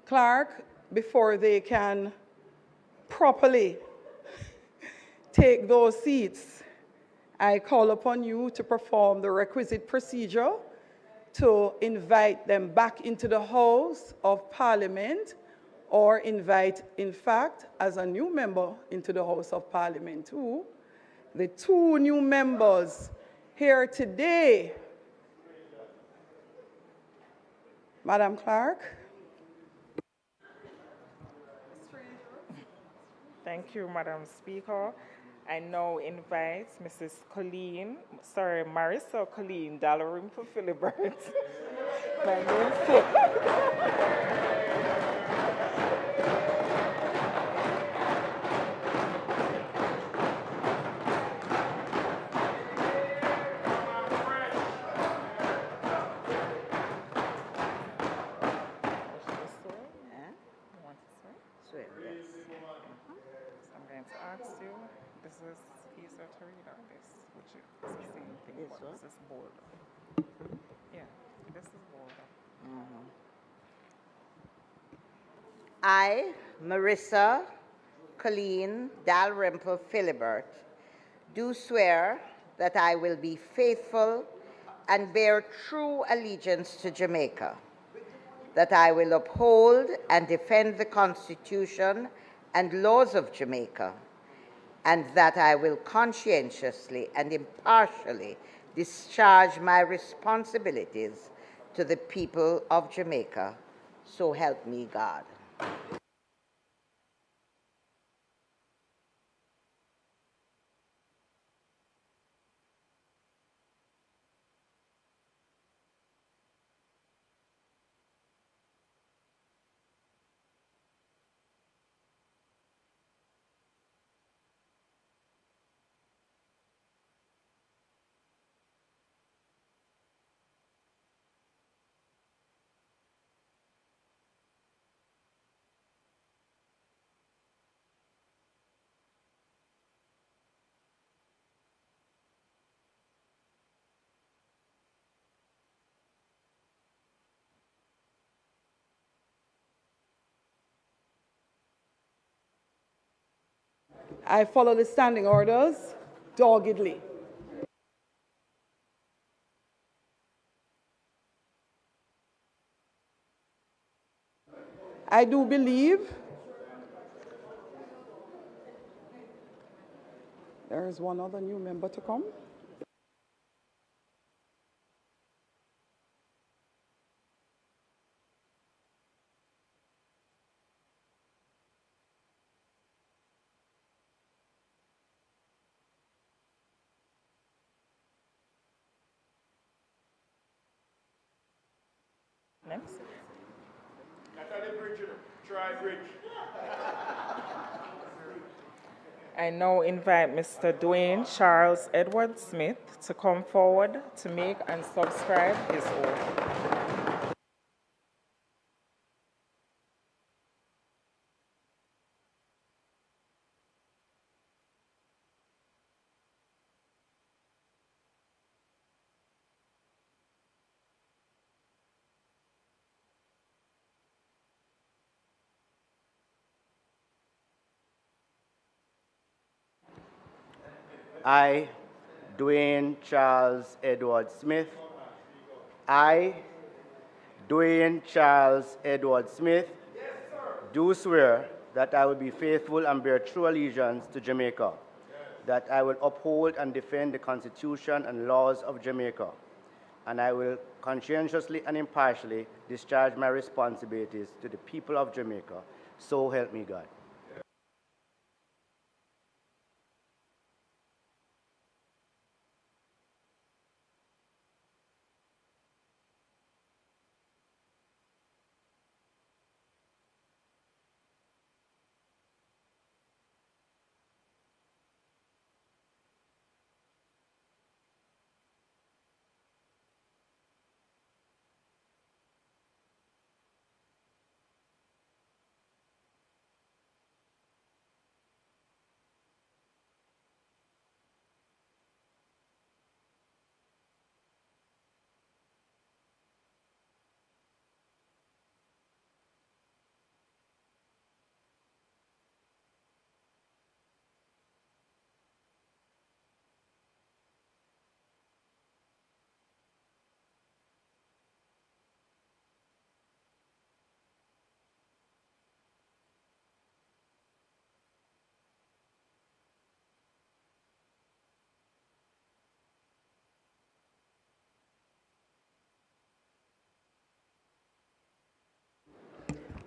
Clerk, before they can properly take those seats, I call upon you to perform the requisite procedure to invite them back into the House of Parliament, or invite, in fact, as a new member into the House of Parliament too. The two new members here today. Madam Clerk. Thank you, Madam Speaker. I now invite Marissa Colleen Dalrymple Philibert. My namesake. Swear, yes. I'm going to ask you, this is easier to read on this, which is the same thing, This but one? this is bold. Yeah, this is bold. I, Marissa Colleen Dalrymple Philibert, do swear that I will be faithful and bear true allegiance to Jamaica, that I will uphold and defend the Constitution and laws of Jamaica, and that I will conscientiously and impartially discharge my responsibilities to the people of Jamaica. So help me God. I follow the standing orders doggedly. I do believe there is one other new member to come. Next. I now invite Mr. Dwayne Charles Edward Smith to come forward to make and subscribe his oath. I, Dwayne Charles Edward Smith. I, Dwayne Charles Edward Smith, do swear that I will be faithful and bear true allegiance to Jamaica, that I will uphold and defend the Constitution and laws of Jamaica, and I will conscientiously and impartially discharge my responsibilities to the people of Jamaica. So help me God.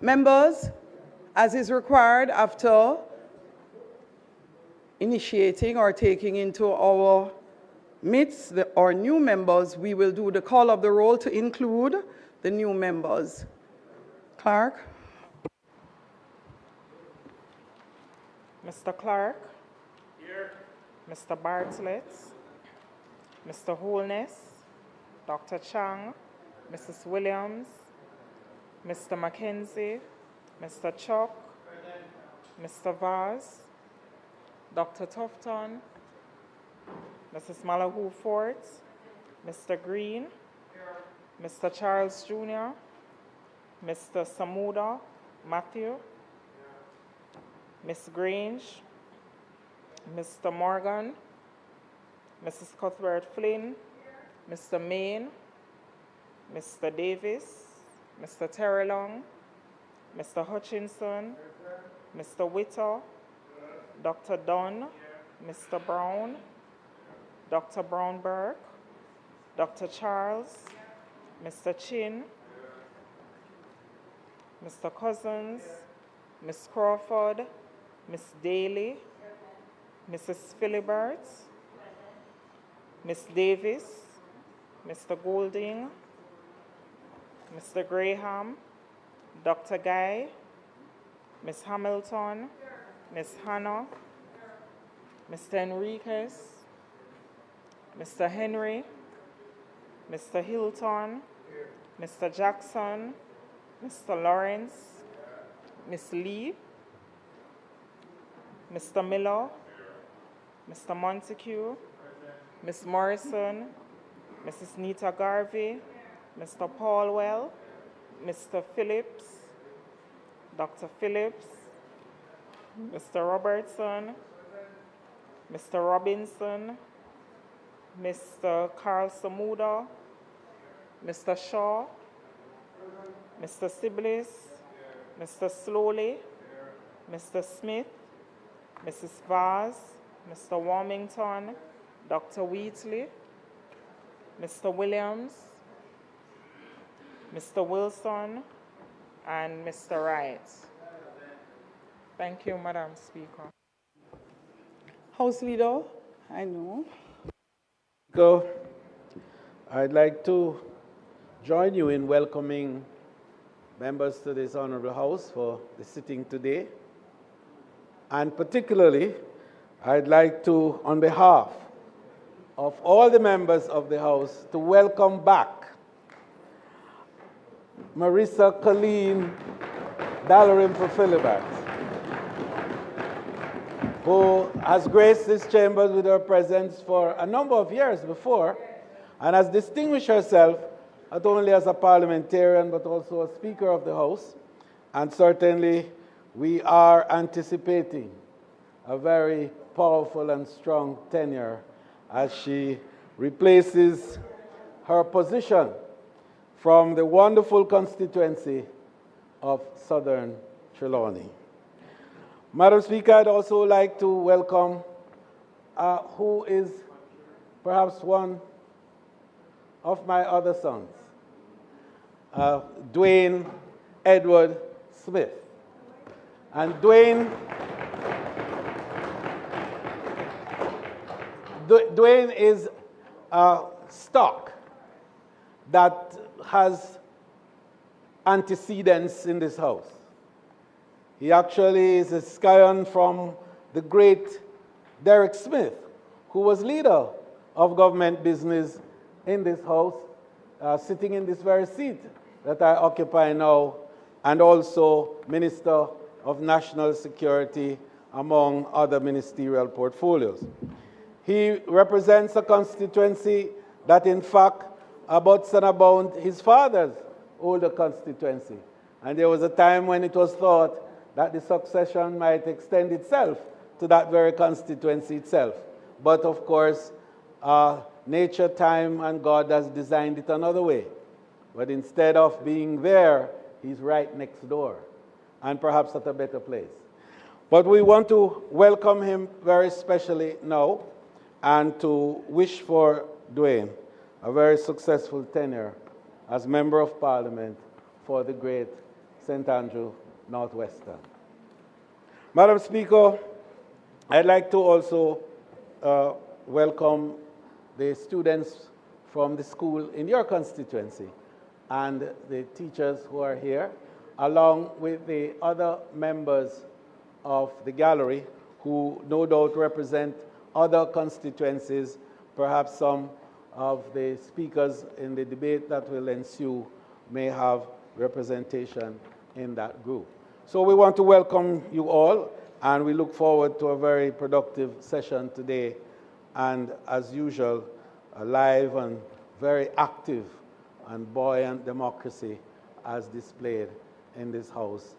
Members, as is required after initiating or taking into our midst our new members, we will do the call of the roll to include the new members. Clerk. Mr. Clark. Here. Mr. Bartlett. Mr. Holness. Dr. Chang. Mrs. Williams. Mr. Mackenzie. Mr. Chuck. Mr. Vaz. Dr. Tufton. Mrs. Malahoo Fort. Mr. Green. Mr. Charles Jr. Mr. Samuda Matthew. Ms. Grange, Mr. Morgan, Mrs. Cuthbert Flynn, Mr. Main, Mr. Davis, Mr. Terrelong, Mr. Hutchinson, Mr. Witter, Dr. Dunn, Mr. Brown, Dr. Brownberg, Dr. Charles, Mr. Chin, Mr. Cousins, Ms. Crawford, Ms. Daly, Mrs. Philibert, Ms. Davis, Mr. Golding, Mr. Graham, Dr. Guy, Ms. Hamilton, Ms. Hannah, Mr. Enriquez, Mr. Henry, Mr. Hilton, Mr. Jackson, Mr. Lawrence, Ms. Lee, Mr. Miller, Mr. Montague, Ms. Morrison, Mrs. Nita Garvey, Mr. Paulwell, Mr. Phillips, Dr. Phillips, Mr. Robertson, Mr. Robinson, Mr. Carl Samuda, Mr. Shaw, Mr. Siblis, Mr. Slowly, Mr. Smith, Mrs. Vaz, Mr. Warmington, Dr. Wheatley, Mr. Williams, Mr. Wilson, and Mr. Wright. Thank you, Madam Speaker. House Leader, I know. Go. I'd like to join you in welcoming members to this honorable House for the sitting today. And particularly, I'd like to, on behalf of all the members of the House, to welcome back Marissa Colleen Dalrymple Philibert, who has graced this chamber with her presence for a number of years before, and has distinguished herself not only as a parliamentarian, but also a Speaker of the House. And certainly, we are anticipating a very powerful and strong tenure as she replaces her position from the wonderful constituency of Southern Trelawney. Madam Speaker, I'd also like to welcome who is perhaps one of my other sons, Dwayne Edward Smith. And Dwayne is a stock that has antecedents in this house. He actually is a scion from the great Derek Smith, who was leader of government business in this house, sitting in this very seat that I occupy now, and also Minister of National Security, among other ministerial portfolios. He represents a constituency that, in fact, abuts and abounds his father's older constituency. And there was a time when it was thought that the succession might extend itself to that very constituency itself. But of course, nature, time, and God has designed it another way. But instead of being there, he's right next door, and perhaps at a better place. But we want to welcome him very specially now, and to wish for Dwayne a very successful tenure as Member of Parliament for the great St. Andrew Northwestern. Madam Speaker, I'd like to also welcome the students from the school in your constituency and the teachers who are here, along with the other members of the gallery who no doubt represent other constituencies. Perhaps some of the speakers in the debate that will ensue may have representation in that group. So we want to welcome you all, and we look forward to a very productive session today, and as usual, a live and very active and buoyant democracy as displayed in this House